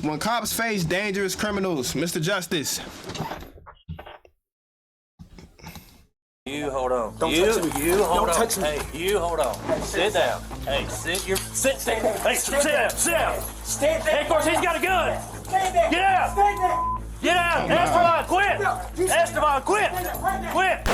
when cops face dangerous criminals, Mr. Justice. You hold on. Don't touch me. You hold Don't on. touch me. Hey, you hold on. Sit down. Hey, sit. Sit. Hey, sit down. Sit down. Stand there. Hey, of course he's got a gun. Stand there. Get out. Stand there. Get out. Esteban, quit. Esteban, quit. Quit.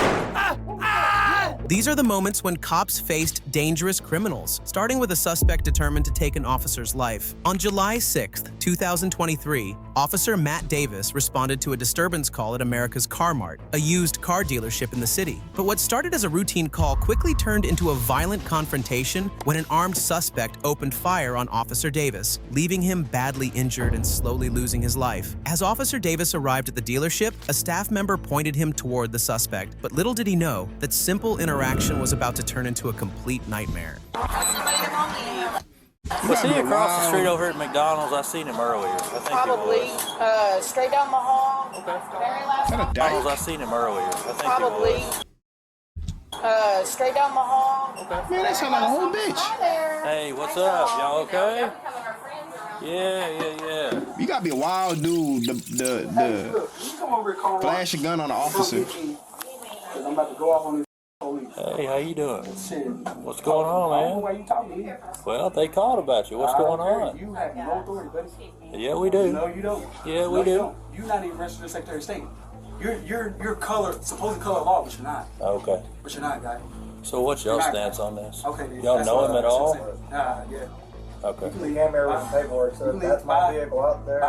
These are the moments when cops faced dangerous criminals, starting with a suspect determined to take an officer's life. On July 6, 2023, Officer Matt Davis responded to a disturbance call at America's Car Mart, a used car dealership in the city. But what started as a routine call quickly turned into a violent confrontation when an armed suspect opened fire on Officer Davis, leaving him badly injured and slowly losing his life. As Officer Davis arrived at the dealership, a staff member pointed him toward the suspect, but little did he know that simple interaction was about to turn into a complete nightmare. Was he across the street over at McDonald's? I seen him earlier. I think Probably. It was. Straight down the hall. Okay. Very last one. McDonald's, I seen him earlier. I think Probably. It was. Straight down the hall. Man, that sound like a whole bitch. Hi there. Hey, what's up? Y'all okay? Yeah. You gotta be a wild dude. The flash a gun on an officer. I'm about to go off on this police. Hey, how you doing? Shit. What's going on, man? Why you talking to me? Well, they called about you. What's going on? You have no authority, buddy. Yeah, we do. No, you don't. Yeah, we No, do. you don't. You're not even registered Secretary of State. You're color, supposed color law, but you're not. Okay. But you're not, guy. So what's y'all stance on this? Okay. then. Y'all That's know what him I at all? should say. Nah, yeah. Okay. You hand me everything paperwork, so that's my vehicle out there.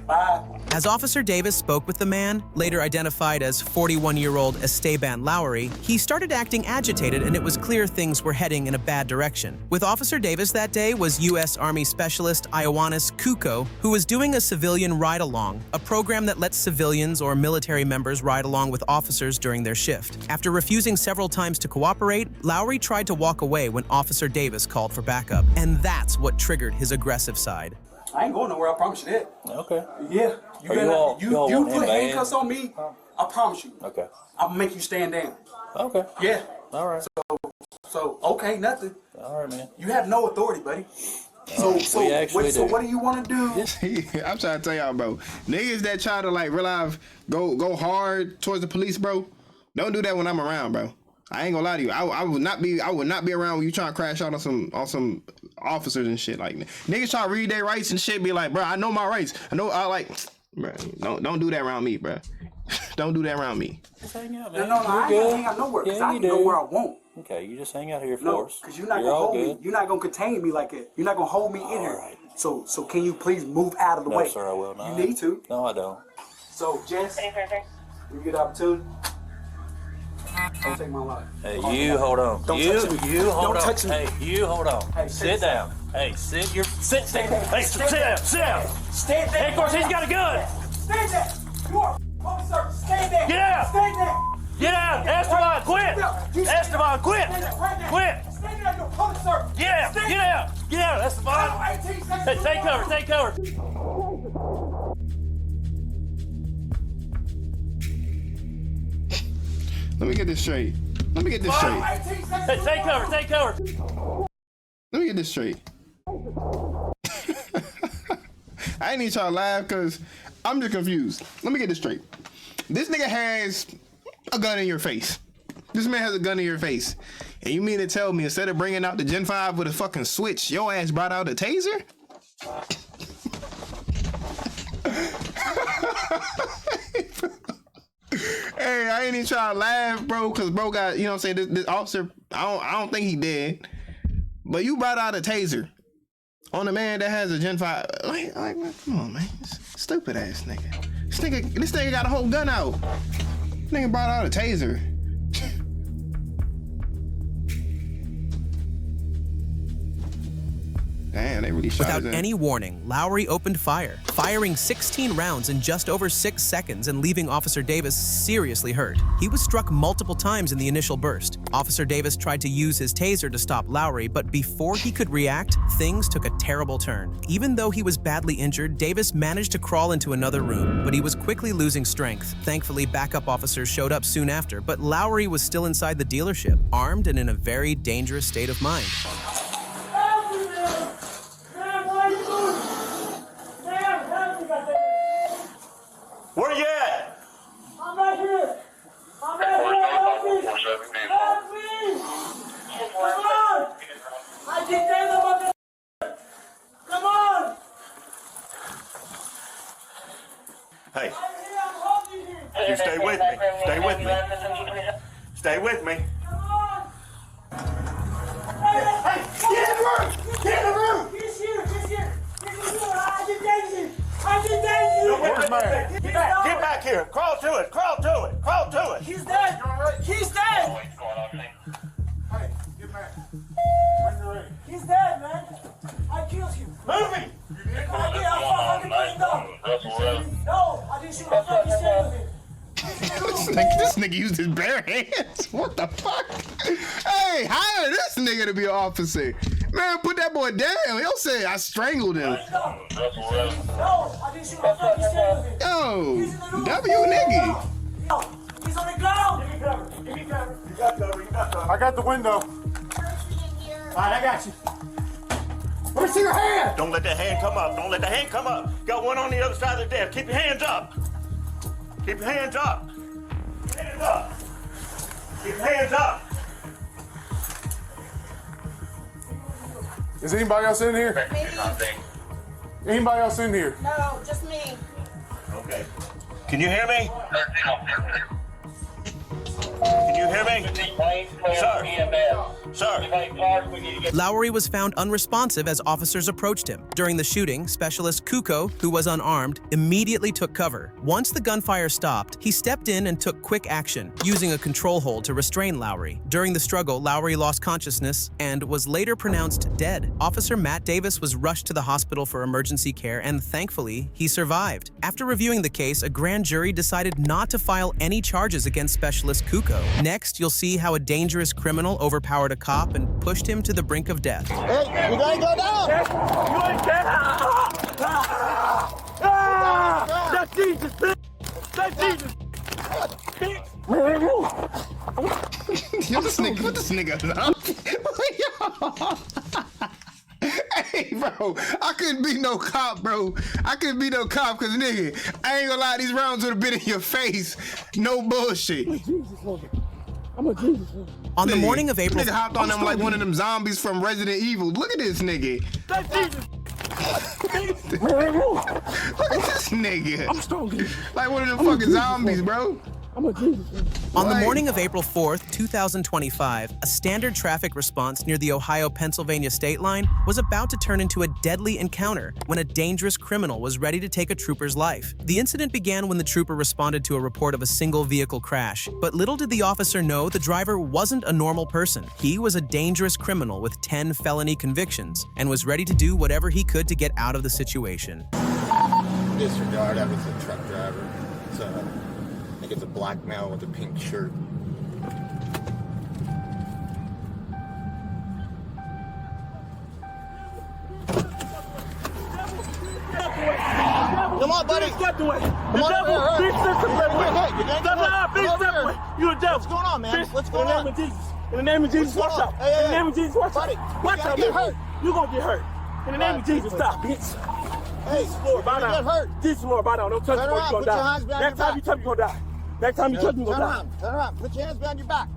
Bye. As Officer Davis spoke with the man, later identified as 41-year-old Esteban Lowry, he started acting agitated and it was clear things were heading in a bad direction. With Officer Davis that day was U.S. Army Specialist Ioannis Kuko, who was doing a civilian ride-along, a program that lets civilians or military members ride along with officers during their shift. After refusing several times to cooperate, Lowry tried to walk away when Officer Davis called for backup, and that's what triggered his aggressive side. I ain't going nowhere, I promise you that. Okay. Yeah. You put handcuffs on me, I promise you. Okay. I'll make you stand down. Okay. Yeah. All right. So okay, nothing. All right, man. You have no authority, buddy. So what do you want to do? I'm trying to tell y'all, bro. Niggas that try to like realize go hard towards the police, bro. Don't do that when I'm around, bro. I ain't gonna lie to you. I would not be around when you trying to crash out on some officers and shit. Like niggas try to read their rights and shit. Be like, bro, I know my rights. I like, bro. Don't do that around me, bro. Don't do that around me. Just hang out, No, man. I ain't gonna hang out nowhere because I can go where I want. Okay, you just hang out here for No, us. because you're not You're gonna all hold good. me. You're not gonna contain me like that. You're not gonna hold me in here. right. So can you please move out of the No, way? sir, I will not. You need to. No, I don't. So Jess, you get the opportunity. Don't take my life. Hey, you hold on. Don't you touch me. you hold Don't on. touch me. Hey, you hold on. Hey, sit down. Hey, sit. Sit down. Hey, sit Stand down. there. Sit down. Stand there. Hey, of course he's got a gun. Stand there. You are officer. Stand there. Get out. Stand there. Get out. Esteban, quit. Esteban, quit. Stand there right now. Quit. Stand there. You're a police officer. Get out. Stand Get out. Get out. Esteban. 18 seconds. Hey, take cover. Take cover. Let me get this straight. Hey, take cover. Take cover. Let me get this straight. I ain't even trying to laugh because I'm just confused. Let me get this straight. This nigga has a gun in your face. This man has a gun in your face. And you mean to tell me instead of bringing out the Gen 5 with a fucking switch, your ass brought out a taser? Hey, I ain't even trying to laugh, bro, because bro got, you know what I'm saying, this officer, I don't think he did. But you brought out a taser on a man that has a Gen 5. Like, come on, man. Stupid ass nigga. This nigga got a whole gun out. This nigga brought out a taser. Damn, they really shot Without his ass. any warning, Lowry opened fire, firing 16 rounds in just over 6 seconds and leaving Officer Davis seriously hurt. He was struck multiple times in the initial burst. Officer Davis tried to use his taser to stop Lowry, but before he could react, things took a terrible turn. Even though he was badly injured, Davis managed to crawl into another room, but he was quickly losing strength. Thankfully, backup officers showed up soon after, but Lowry was still inside the dealership, armed and in a very dangerous state of mind. Hey, you stay with me. Stay with me. Stay with me. Hey, get in the room! Get in the room! He's here! He's here! I get dangerous! I get dangerous! Get back! Get back here! Crawl to it! Crawl to it! Crawl to it! He's dead! He's dead! Hey, get back. He's dead, man! I killed him! Move him! I fucking put him down! No! I didn't shoot! I fucking stabbed him! This nigga used his bare hands. What the fuck? Hey, hire this nigga to be an officer. Man, put that boy down. He'll say I strangled him. No! I didn't shoot! I fucking stabbed him! Yo, W nigga. He's on the ground! Give me cover! Give me cover! You got cover. You got cover. I got the window. Alright, I got you. Let me see your hand! Don't let that hand come up. Don't let the hand come up. Got one on the other side of the desk. Keep your hands up. Keep your hands up. Hands up. Keep your hands up. Is anybody else in here? Maybe. Anybody else in here? No, just me. Okay. Can you hear me? Can you hear me? Sir. Sir. Lowry was found unresponsive as officers approached him. During the shooting, Specialist Kuko, who was unarmed, immediately took cover. Once the gunfire stopped, he stepped in and took quick action, using a control hold to restrain Lowry. During the struggle, Lowry lost consciousness and was later pronounced dead. Officer Matt Davis was rushed to the hospital for emergency care, and thankfully, he survived. After reviewing the case, a grand jury decided not to file any charges against Specialist Kuko. Next, you'll see how a dangerous criminal overpowered a cop and pushed him to the brink of death. Hey, you gotta go down! You ain't dead! That's Jesus, bitch! That's Jesus! Yo, this nigga, put this nigga up. Hey, bro, I couldn't be no cop, bro. I couldn't be no cop because, nigga, I ain't gonna lie, these rounds would have been in your face. No bullshit. I'm a Jesus. On the morning of April, nigga hopped on him like one of them zombies from Resident Evil. Look at this nigga. That's Jesus! Look at this nigga. I'm strong. Like one of them fucking zombies, bro. I'm a Jesus. On the morning of April 4th, 2025, a standard traffic response near the Ohio-Pennsylvania state line was about to turn into a deadly encounter when a dangerous criminal was ready to take a trooper's life. The incident began when the trooper responded to a report of a single vehicle crash, but little did the officer know the driver wasn't a normal person. He was a dangerous criminal with 10 felony convictions and was ready to do whatever he could to get out of the situation. Disregard, I was a truck driver. So, I think it's a black male with a pink shirt. Come on, buddy. Step away. Come on over here. Big sister, Hey, you're gonna get hurt. big Come over step here. away. You a devil. What's going on, man? Bitch. What's going on? In the name of Jesus. In the name of Jesus, What's watch going out. on? Hey, hey, In the name of Jesus, watch buddy, out. Watch you out, gotta get bitch. hurt. You gonna get hurt. In the name of Jesus, stop, bitch. Hey, Jesus, Lord, bow you're gonna down. get hurt. Jesus, Lord, bow down. Don't touch me, Turn or around, you gonna put your die. hands behind Next your time you back. touch me, you gonna die. Next time you touch me, you Turn gonna die. around. Turn around. Put your hands behind your back.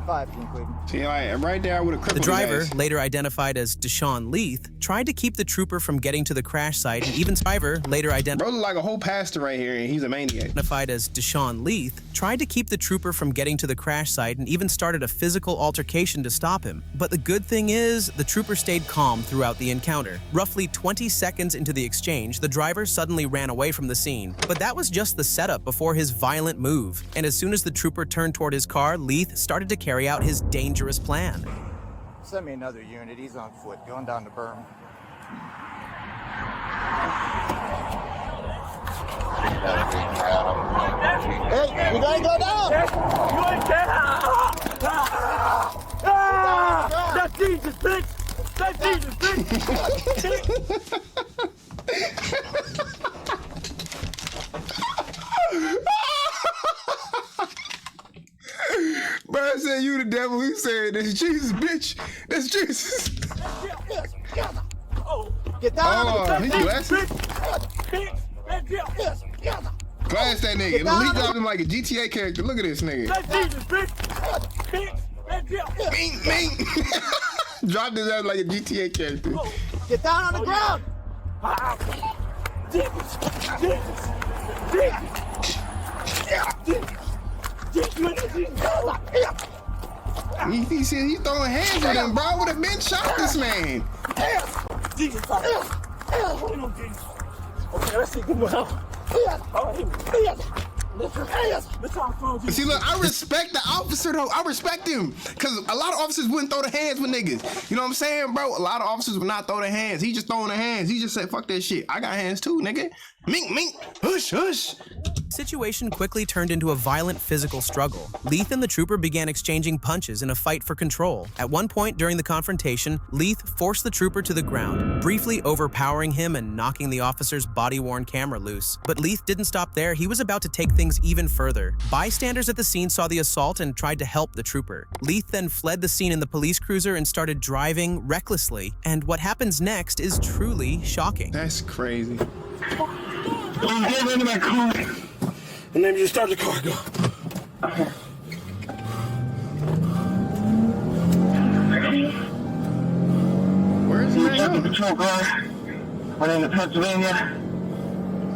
5, King Cleveland. See, like, right there, I would have The crippled his driver, ass. later identified as Deshaun Leith, tried to keep the trooper from getting to the crash site, and even driver, later Bro look like a whole pastor right here, and he's a maniac. identified as Deshaun Leith, tried to keep the trooper from getting to the crash site and even started a physical altercation to stop him. But the good thing is, the trooper stayed calm throughout the encounter. Roughly 20 seconds into the exchange, the driver suddenly ran away from the scene. But that was just the setup before his violent move. And as soon as the trooper turned toward his car, Leith started to carry out his dangerous plan. Send me another unit. He's on foot, going down the berm. Hey, you gotta go down! You ain't dead. That's Jesus, bitch. That's Jesus, bitch. Bro said you the devil. He said, that's Jesus, bitch. That's Jesus. Get down! Oh, he glasses. Glass that nigga. He dropped him like a GTA character. Look at this nigga. That's Jesus, bitch. Bing, bing. Dropped his ass like a GTA character. Get down on the ground! Jesus. He said he throwing hands at him, bro. Would have been shot this man. Jesus, hold on, Jesus. Okay, let's see. Good one. All right, See, look, I respect the officer though. I respect him because a lot of officers wouldn't throw their hands with niggas. You know what I'm saying, bro? A lot of officers would not throw their hands. He just throwing their hands. He just said, "Fuck that shit. I got hands too, nigga." Mink, mink, hush, hush. Situation quickly turned into a violent physical struggle. Leith and the trooper began exchanging punches in a fight for control. At one point during the confrontation, Leith forced the trooper to the ground, briefly overpowering him and knocking the officer's body-worn camera loose. But Leith didn't stop there. He was about to take things even further. Bystanders at the scene saw the assault and tried to help the trooper. Leith then fled the scene in the police cruiser and started driving recklessly. And what happens next is truly shocking. That's crazy. get into my car. And then you start the car, go. Where's he at? The patrol car. Went into Pennsylvania.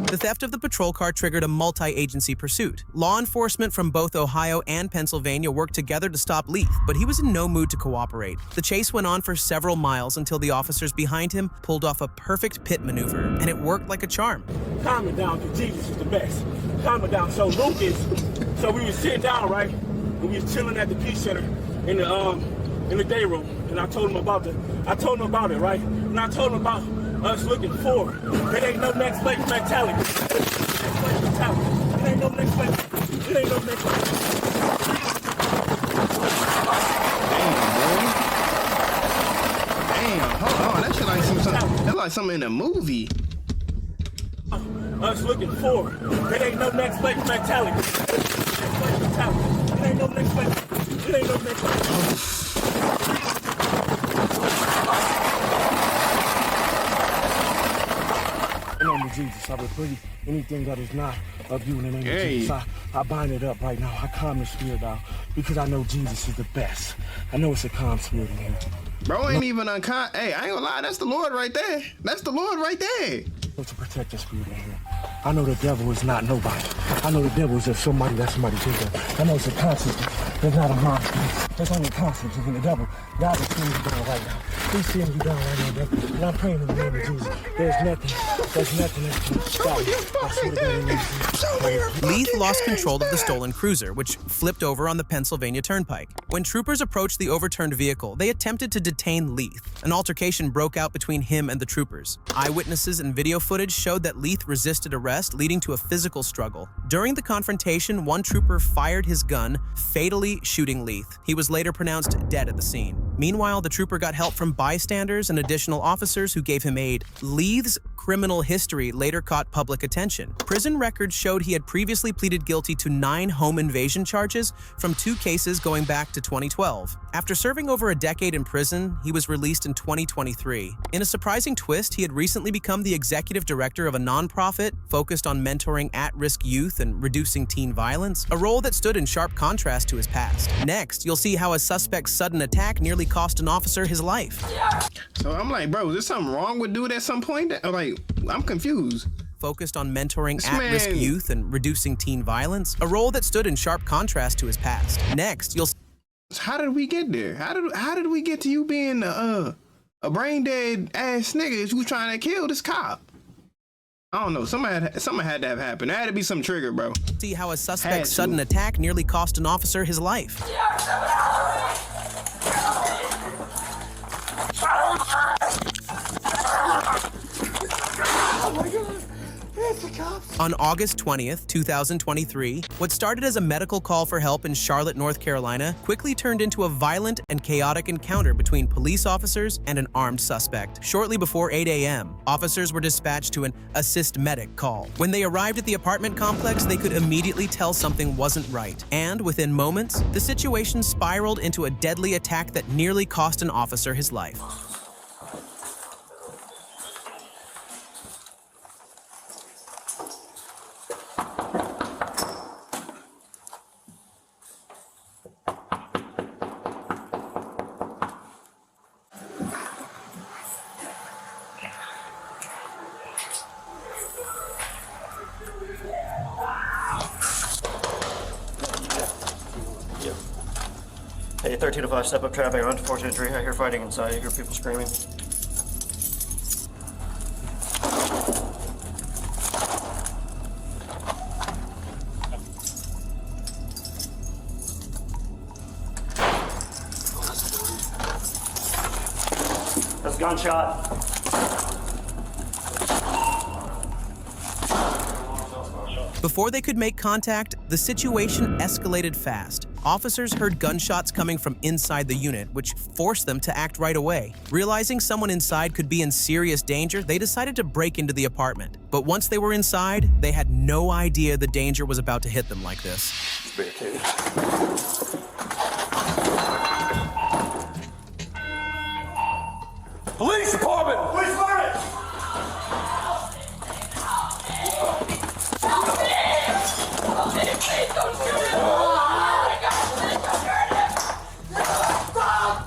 The theft of the patrol car triggered a multi-agency pursuit. Law enforcement from both Ohio and Pennsylvania worked together to stop Leith, but he was in no mood to cooperate. The chase went on for several miles until the officers behind him pulled off a perfect pit maneuver, and it worked like a charm. Calm it down, because Jesus is the best. Calm it down. So Lucas, we was sitting down, right? And we was chilling at the Peace Center in the day room, and I told him about it, right? And I told him about us looking forward. There ain't no next place mentality. It ain't no next place. It ain't no next place. Damn, hold on. That shit like that's like something in a movie. Us looking forward. There ain't no next place mentality. It ain't no next place. It ain't no next place. In the name of Jesus, I rebuke anything that is not of you in the name of Jesus. I bind it up right now. I calm the spirit down because I know Jesus is the best. I know it's a calm spirit in here. Bro ain't even uncon. Hey, I ain't gonna lie. That's the Lord right there. That's the Lord right there. To protect the spirit in here. I know the devil is not nobody. I know the devil is just somebody that somebody thinks of. I know it's a concept. There's not a monster. There's only a concept. And the devil, God is seeing you down right now. He's seeing you down right now, devil. And I'm praying in the name of Jesus. There's nothing that can stop you. I swear to God in the name of Jesus. Leith lost control of the stolen cruiser, which flipped over on the Pennsylvania Turnpike. When troopers approached the overturned vehicle, they attempted to detain Leith. An altercation broke out between him and the troopers. Eyewitnesses and video footage showed that Leith resisted arrest, leading to a physical struggle. During the confrontation, one trooper fired his gun, fatally shooting Leith. He was later pronounced dead at the scene. Meanwhile, the trooper got help from bystanders and additional officers who gave him aid. Leith's criminal history later caught public attention. Prison records showed he had previously pleaded guilty to 9 home invasion charges from 2 cases going back to 2012. After serving over a decade in prison, he was released in 2023. In a surprising twist, he had recently become the executive director of a nonprofit focused on mentoring at-risk youth and reducing teen violence, a role that stood in sharp contrast to his past. Next, you'll see how a suspect's sudden attack nearly cost an officer his life. So I'm like, bro, is there something wrong with dude at some point? Like, I'm confused. Focused on mentoring at-risk youth and reducing teen violence, a role that stood in sharp contrast to his past. Next, you'll How did we get there? How did we get to you being a brain dead ass nigga who's trying to kill this cop? I don't know. Something had to have happened. There had to be some trigger, bro. see how a suspect's sudden attack nearly cost an officer his life. On August 20th, 2023, what started as a medical call for help in Charlotte, North Carolina, quickly turned into a violent and chaotic encounter between police officers and an armed suspect. Shortly before 8 a.m., officers were dispatched to an assist medic call. When they arrived at the apartment complex, they could immediately tell something wasn't right. And within moments, the situation spiraled into a deadly attack that nearly cost an officer his life. 1305, step up traffic, unfortunate injury. I hear fighting inside. I hear people screaming. That's a gunshot. Before they could make contact, the situation escalated fast. Officers heard gunshots coming from inside the unit, which forced them to act right away. Realizing someone inside could be in serious danger, they decided to break into the apartment. But once they were inside, they had no idea the danger was about to hit them like this. Barricaded. Police department! Police department!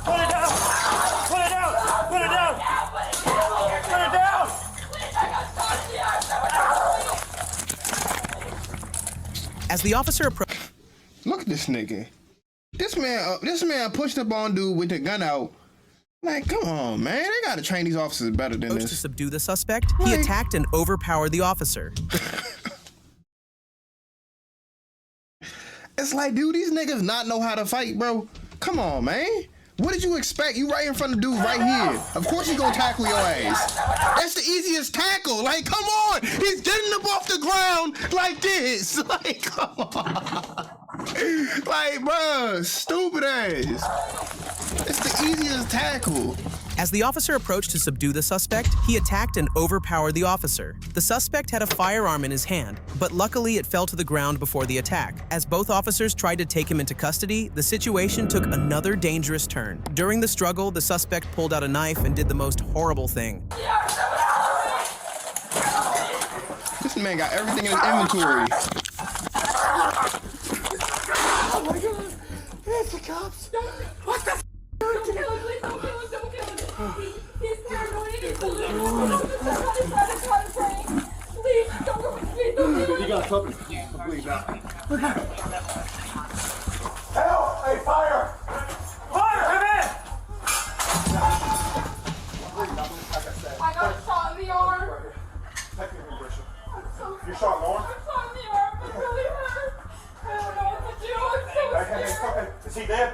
Put it down! Put it down! Put it down! Put it down! As the officer approached, Look at this nigga. This man pushed up on dude with the gun out. Like, come on, man. They gotta train these officers better than to this. subdue the suspect, he attacked and overpowered the officer. It's like, dude, these niggas not know how to fight, bro. Come on, man. What did you expect? You right in front of dude right here. Of course he gonna tackle your ass. That's the easiest tackle. Like, come on. He's getting up off the ground like this. Like, come on. Like, bro, stupid ass. It's the easiest tackle. As the officer approached to subdue the suspect, he attacked and overpowered the officer. The suspect had a firearm in his hand, but luckily it fell to the ground before the attack. As both officers tried to take him into custody, the situation took another dangerous turn. During the struggle, the suspect pulled out a knife and did the most horrible thing. This man got everything in his inventory. Oh my God! It's the cops! What the f***? Don't kill him, please don't kill him, don't kill him. He's paranoid, he's hallucinating. Please, don't go, please don't kill him. You got something? Please, now. Help! Hey, fire! Fire! Come in! I got shot in the arm. You shot more? I'm shot in the arm, it really hurt. I don't know what to do, I'm so scared. Is he dead?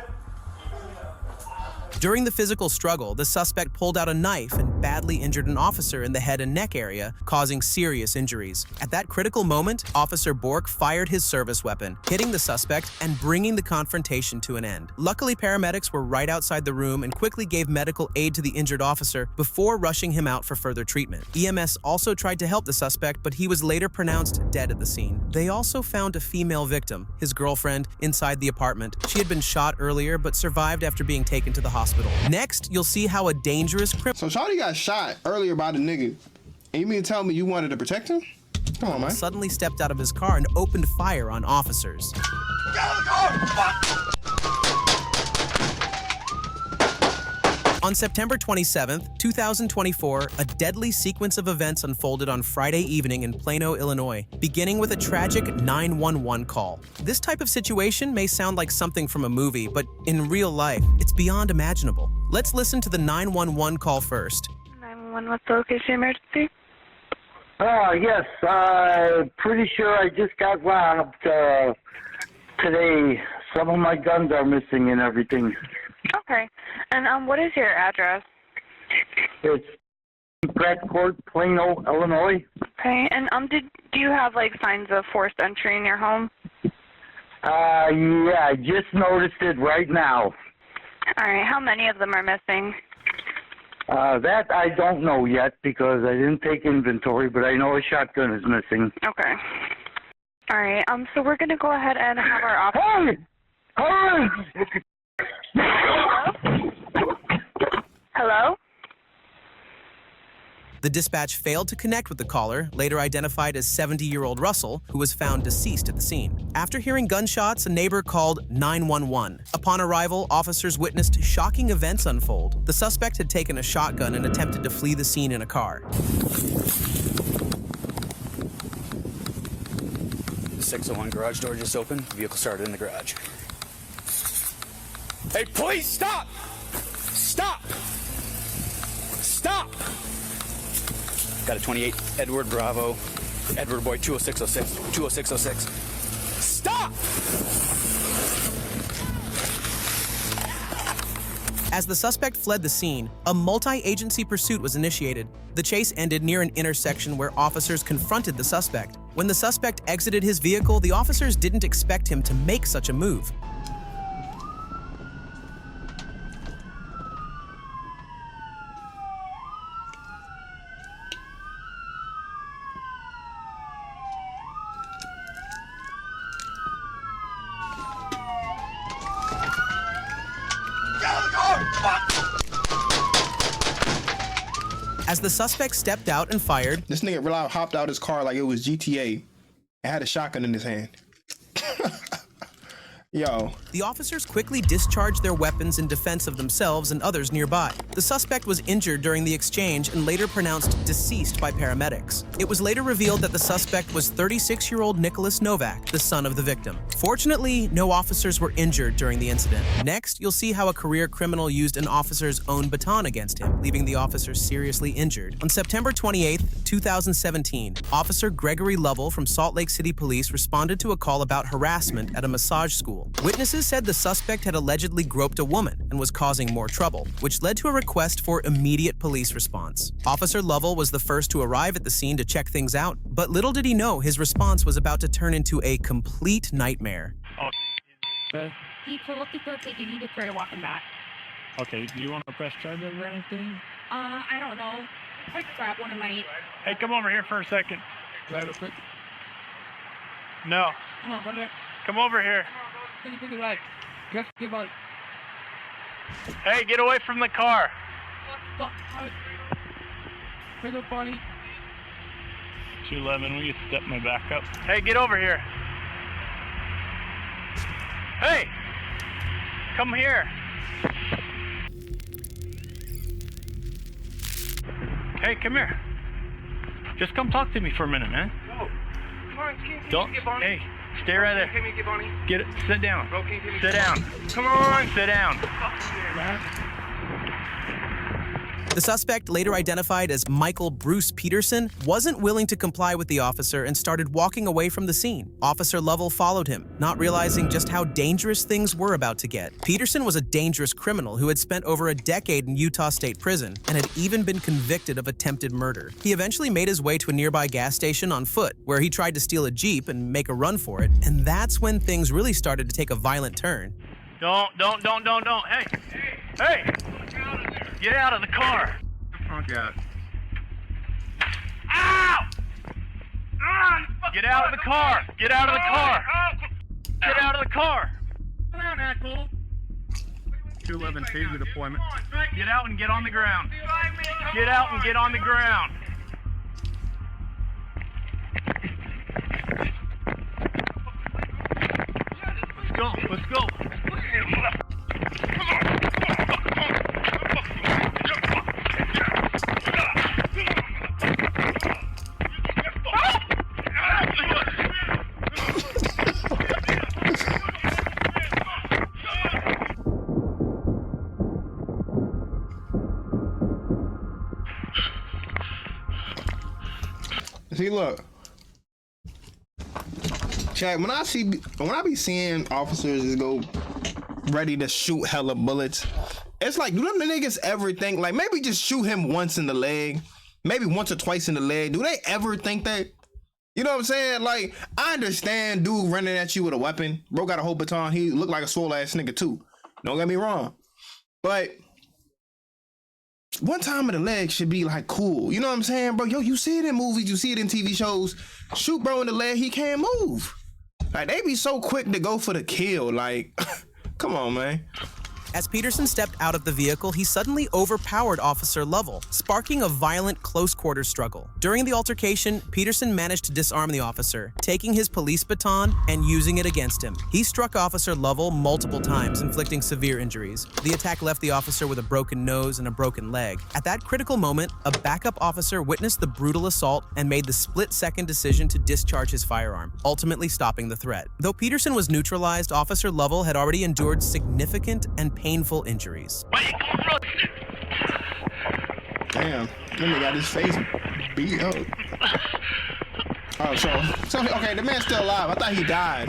During the physical struggle, the suspect pulled out a knife and badly injured an officer in the head and neck area, causing serious injuries. At that critical moment, Officer Bork fired his service weapon, hitting the suspect and bringing the confrontation to an end. Luckily, paramedics were right outside the room and quickly gave medical aid to the injured officer before rushing him out for further treatment. EMS also tried to help the suspect, but he was later pronounced dead at the scene. They also found a female victim, his girlfriend, inside the apartment. She had been shot earlier, but survived after being taken to the hospital. Next, you'll see how a dangerous criminal So Shawty got shot earlier by the nigga. And you mean to tell me you wanted to protect him? Come on, man. suddenly stepped out of his car and opened fire on officers. On September 27, 2024, a deadly sequence of events unfolded on Friday evening in Plano, Illinois, beginning with a tragic 911 call. This type of situation may sound like something from a movie, but in real life, it's beyond imaginable. Let's listen to the 911 call first. 911, what's the location emergency? Yes, pretty sure I just got robbed today. Some of my guns are missing and everything. Okay. And what is your address? It's Brett Court, Plano, Illinois. Okay. And do you have like signs of forced entry in your home? Yeah, I just noticed it right now. All right. How many of them are missing? That I don't know yet because I didn't take inventory, but I know a shotgun is missing. Okay. All right. So we're gonna go ahead and have our officer. Hey! Hey! Hello? The dispatch failed to connect with the caller, later identified as 70-year-old Russell, who was found deceased at the scene. After hearing gunshots, a neighbor called 911. Upon arrival, officers witnessed shocking events unfold. The suspect had taken a shotgun and attempted to flee the scene in a car. The 601 garage door just opened. Vehicle started in the garage. Hey, please stop! Stop! Stop! Got a 28 Edward Bravo, Edward Boy 20606, 20606. Stop! As the suspect fled the scene, a multi-agency pursuit was initiated. The chase ended near an intersection where officers confronted the suspect. When the suspect exited his vehicle, the officers didn't expect him to make such a move. As the suspect stepped out and fired, this nigga real life hopped out his car like it was GTA and had a shotgun in his hand. Yo. The officers quickly discharged their weapons in defense of themselves and others nearby. The suspect was injured during the exchange and later pronounced deceased by paramedics. It was later revealed that the suspect was 36-year-old Nicholas Novak, the son of the victim. Fortunately, no officers were injured during the incident. Next, you'll see how a career criminal used an officer's own baton against him, leaving the officer seriously injured. On September 28, 2017, Officer Gregory Lovell from Salt Lake City Police responded to a call about harassment at a massage school. Witnesses said the suspect had allegedly groped a woman and was causing more trouble, which led to a request for immediate police response. Officer Lovell was the first to arrive at the scene to check things out, but little did he know his response was about to turn into a complete nightmare. He pulled up the foot, you need to try walking back. Okay, do you want to press charges or anything? I don't know. I could grab one of my... Hey, come over here for a second. Grab it quick. No. Come on, brother. Come over here. Can you take it right? Just give out. Hey, get away from the car. Hello, buddy. 211, will you step my back up? Hey, get over here. Hey! Come here. Hey, come here. Just come talk to me for a minute, man. No. Come on, Don't. Hey, stay right there. Can you get Bonnie? Get it. Sit down. Bro, can you give me Sit down. Come on. Sit down. The suspect, later identified as Michael Bruce Peterson, wasn't willing to comply with the officer and started walking away from the scene. Officer Lovell followed him, not realizing just how dangerous things were about to get. Peterson was a dangerous criminal who had spent over a decade in Utah State Prison and had even been convicted of attempted murder. He eventually made his way to a nearby gas station on foot, where he tried to steal a Jeep and make a run for it, and that's when things really started to take a violent turn. Don't. Hey. Hey. Get out of the car. Oh, God. Ow! Get out of the car. Get out of the car. Get out of the car. Come on, asshole. 211 taser deployment. Get out and get on the ground. Get out and get on the ground. Let's go. Let's go. See, look. Chad, when I be seeing officers just go ready to shoot hella bullets, it's like, do them niggas ever think, like, maybe just shoot him once in the leg, maybe once or twice in the leg? Do they ever think that? You know what I'm saying? Like, I understand dude running at you with a weapon. Bro got a whole baton. He looked like a swole ass nigga too. Don't get me wrong. But one time in the leg should be like cool. You know what I'm saying, bro? Yo, you see it in movies, you see it in TV shows. Shoot bro in the leg, he can't move. Like, they be so quick to go for the kill. Like, come on, man. As Peterson stepped out of the vehicle, he suddenly overpowered Officer Lovell, sparking a violent close-quarters struggle. During the altercation, Peterson managed to disarm the officer, taking his police baton and using it against him. He struck Officer Lovell multiple times, inflicting severe injuries. The attack left the officer with a broken nose and a broken leg. At that critical moment, a backup officer witnessed the brutal assault and made the split-second decision to discharge his firearm, ultimately stopping the threat. Though Peterson was neutralized, Officer Lovell had already endured significant and painful injuries. Damn, that nigga got his face beat up. Oh, so okay, the man's still alive. I thought he died.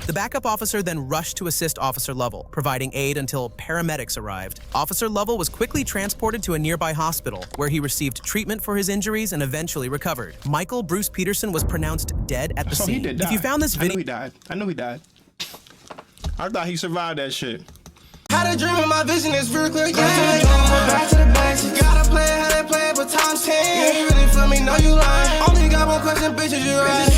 The backup officer then rushed to assist Officer Lovell, providing aid until paramedics arrived. Officer Lovell was quickly transported to a nearby hospital, where he received treatment for his injuries and eventually recovered. Michael Bruce Peterson was pronounced dead at the So scene. he did die. If you found this I knew video, he died. I knew he died. I thought he survived that shit. Had a dream and my vision is real clear. Back to the basics. Gotta play how they play, but times 10. You ain't really for me, no you lying. Only got one question, bitches, you right.